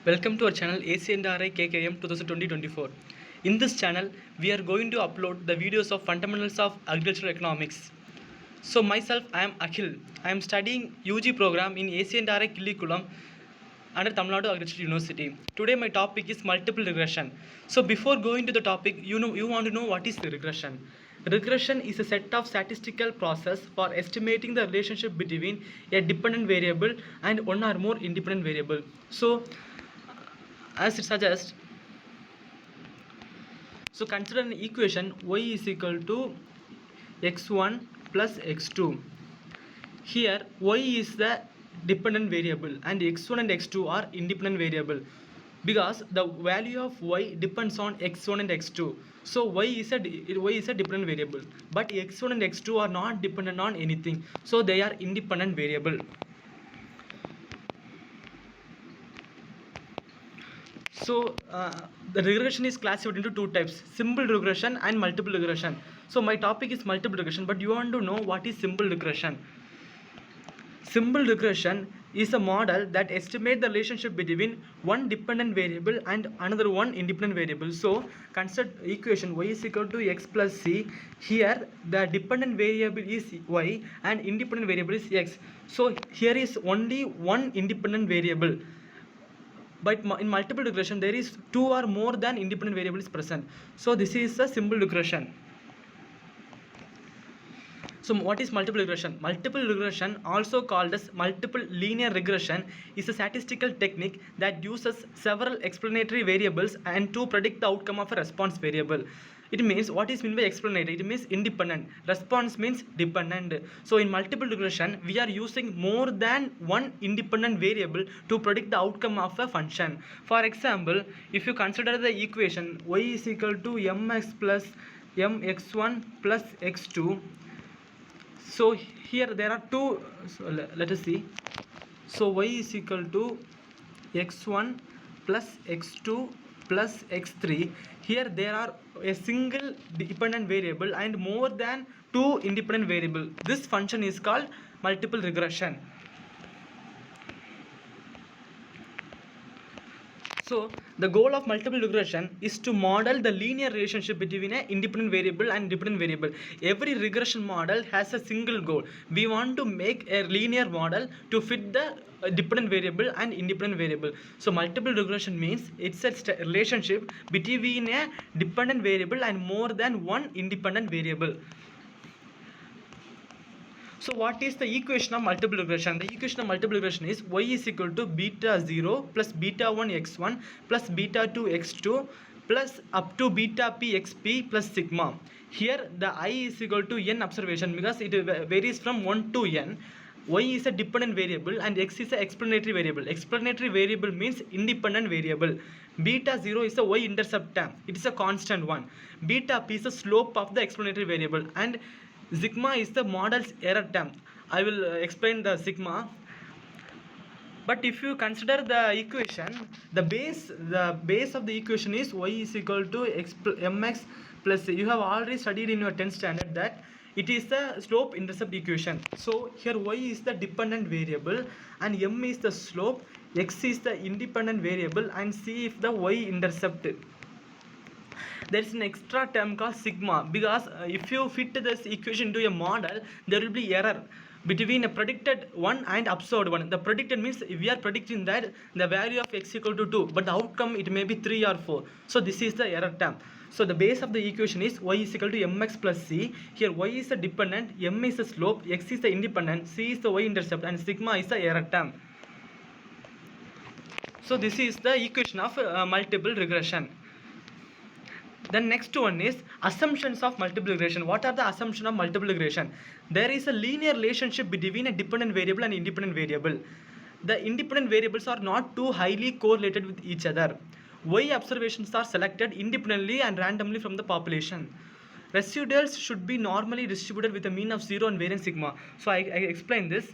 Welcome to our channel ACNRI KKM 2020-24. In this channel, we are going to upload the videos of fundamentals of agricultural economics. So myself, I am Akhil. I am studying UG program in ACNRI Killikulam under Tamil Nadu Agricultural University. Today my topic is multiple regression. So before going to the topic, you want to know what is the regression. Regression is a set of statistical process for estimating the relationship between a dependent variable and one or more independent variable. So as it suggests, so consider an equation y is equal to x1 plus x2. Here y is the dependent variable and x1 and x2 are independent variable because the value of y depends on x1 and x2. So y is a dependent variable, but x1 and x2 are not dependent on anything, so they are independent variable. So the regression is classified into two types: simple regression and multiple regression. So my topic is multiple regression, but you want to know what is simple regression. Simple regression is a model that estimates the relationship between one dependent variable and another one independent variable. So consider equation y is equal to x plus c. Here the dependent variable is y and independent variable is x. So here is only one independent variable. But in multiple regression there is two or more than independent variables present. So this is a simple regression. So what is multiple regression? Multiple regression, also called as multiple linear regression, is a statistical technique that uses several explanatory variables and to predict the outcome of a response variable. It means, what is meant by explanatory? It means independent. Response means dependent. So in multiple regression, we are using more than one independent variable to predict the outcome of a function. For example, if you consider the equation y is equal to mx plus mx1 plus x2. So here there are two, so let us see. So y is equal to x1 plus x2 plus x3. Here there are a single dependent variable and more than two independent variable. This function is called multiple regression. So the goal of multiple regression is to model the linear relationship between an independent variable and dependent variable. Every regression model has a single goal. We want to make a linear model to fit the dependent variable and independent variable. So multiple regression means it's a relationship between a dependent variable and more than one independent variable. So what is the equation of multiple regression? The equation of multiple regression is y is equal to beta 0 plus beta 1 x1 plus beta 2 x2 plus up to beta p xp plus sigma. Here the I is equal to n observation because it varies from 1 to n. Y is a dependent variable and x is an explanatory variable. Explanatory variable means independent variable. Beta 0 is a y-intercept term. It is a constant one. Beta p is the slope of the explanatory variable and sigma is the model's error term. I will explain the sigma. But if you consider the equation, the base of the equation is y is equal to mx plus c. You have already studied in your 10th standard that it is the slope intercept equation. So here y is the dependent variable and m is the slope, x is the independent variable and c is the y intercept. There is an extra term called sigma because if you fit this equation into a model, there will be error between a predicted one and observed one. The predicted means we are predicting that the value of x equal to 2, but the outcome it may be 3 or 4. So this is the error term. So the base of the equation is y is equal to mx plus c. Here y is the dependent, m is the slope, x is the independent, c is the y-intercept and sigma is the error term. So this is the equation of multiple regression. The next one is assumptions of multiple regression. What are the assumptions of multiple regression? There is a linear relationship between a dependent variable and independent variable. The independent variables are not too highly correlated with each other. Y observations are selected independently and randomly from the population. Residuals should be normally distributed with a mean of 0 and variance sigma. So I explained this.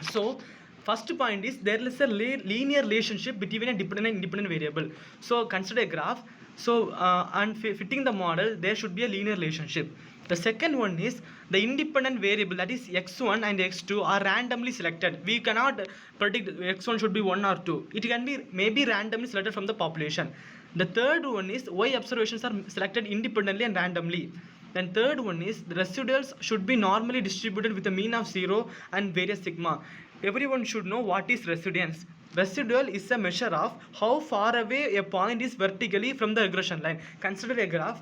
So first point is there is a linear relationship between a dependent and independent variable. So consider a graph. So and fitting the model, there should be a linear relationship. The second one is the independent variable, that is x1 and x2 are randomly selected. We cannot predict x1 should be 1 or 2. It can be maybe randomly selected from the population. The third one is y observations are selected independently and randomly. Then third one is the residuals should be normally distributed with a mean of 0 and various sigma. Everyone should know what is residuance. Residual is a measure of how far away a point is vertically from the regression line. Consider a graph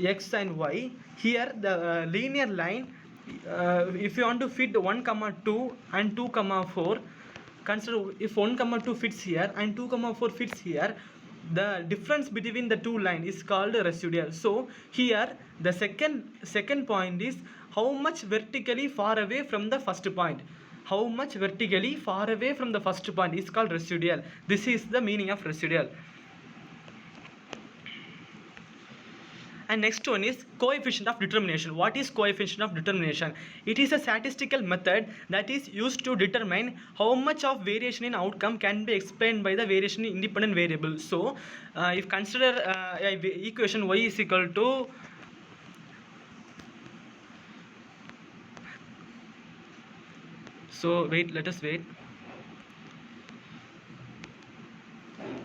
x and y. Here the linear line, if you want to fit 1 comma 2 and 2 comma 4, consider if 1 comma 2 fits here and 2 comma 4 fits here, the difference between the two lines is called residual. So here the second point is how much vertically far away from the first point. How much vertically far away from the first point is called residual. This is the meaning of residual. And next one is coefficient of determination. What is coefficient of determination? It is a statistical method that is used to determine how much of variation in outcome can be explained by the variation in independent variable. So if consider equation y is equal to let us wait.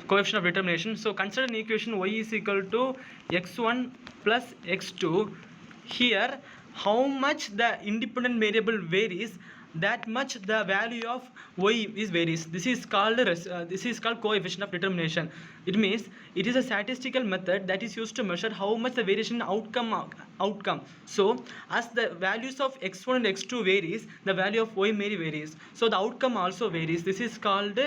Coefficient of determination. So consider an equation y is equal to x1 plus x2. Here how much the independent variable varies, that much the value of y is varies. This is called coefficient of determination. It means it is a statistical method that is used to measure how much the variation in outcome. So as the values of x1 and x2 varies, the value of y may varies. So the outcome also varies. This is called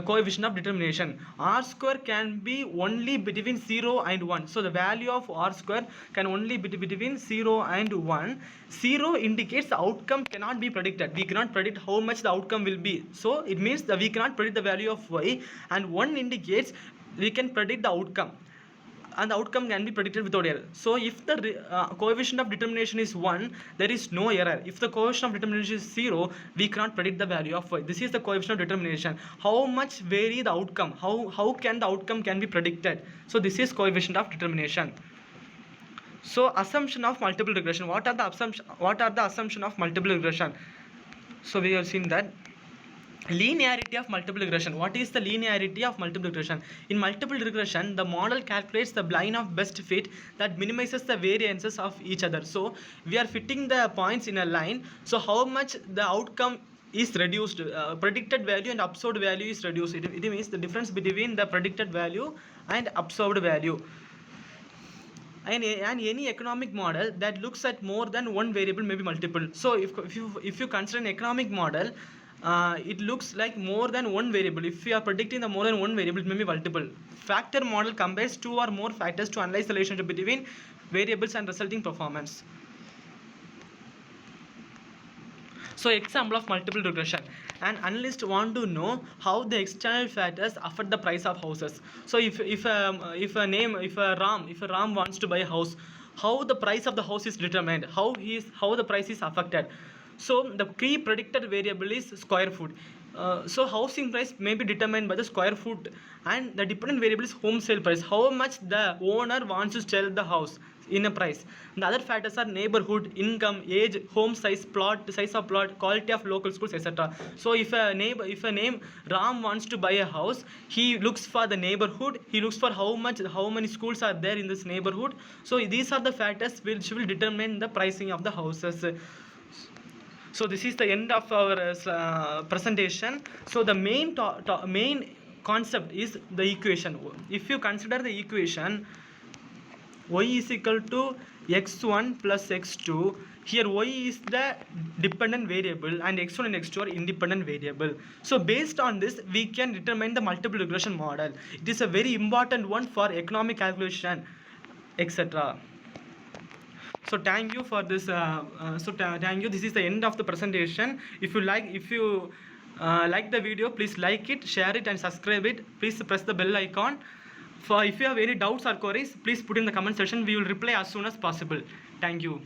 coefficient of determination. R square can be only between 0 and 1. So the value of R square can only be between 0 and 1. 0 indicates the outcome cannot be predicted. We cannot predict how much the outcome will be. So it means that we cannot predict the value of y, and 1 indicates we can predict the outcome, and the outcome can be predicted without error. So if the coefficient of determination is 1, there is no error. If the coefficient of determination is 0, we cannot predict the value of y. This is the coefficient of determination. How much vary the outcome? How can the outcome can be predicted? So this is coefficient of determination. So assumption of multiple regression. What are the assumption of multiple regression? So we have seen that. Linearity of multiple regression. What is the linearity of multiple regression? In multiple regression, the model calculates the line of best fit that minimizes the variances of each other. So we are fitting the points in a line. So how much the outcome is reduced, predicted value and observed value is reduced. It means the difference between the predicted value and observed value. And any economic model that looks at more than one variable may be multiple. So if you consider an economic model, it looks like more than one variable. If we are predicting the more than one variable, it may be multiple. Factor model combines two or more factors to analyze the relationship between variables and resulting performance. So example of multiple regression. An analyst want to know how the external factors affect the price of houses. So if Ram wants to buy a house, how the price of the house is determined, how the price is affected. So the key predicted variable is square foot. So housing price may be determined by the square foot, and the dependent variable is home sale price, how much the owner wants to sell the house in a price. The other factors are neighborhood, income, age, home size, size of plot, quality of local schools, etc. So if a name Ram wants to buy a house, he looks for the neighborhood, he looks for how many schools are there in this neighborhood. So these are the factors which will determine the pricing of the houses. So this is the end of our presentation. So the main concept is the equation. If you consider the equation y is equal to x1 plus x2, here y is the dependent variable and x1 and x2 are independent variable. So based on this, we can determine the multiple regression model. It is a very important one for economic calculation, etc. So thank you for this. Thank you. This is the end of the presentation. If you like the video, please like it, share it, and subscribe it. Please press the bell icon. If you have any doubts or queries, please put in the comment section. We will reply as soon as possible. Thank you.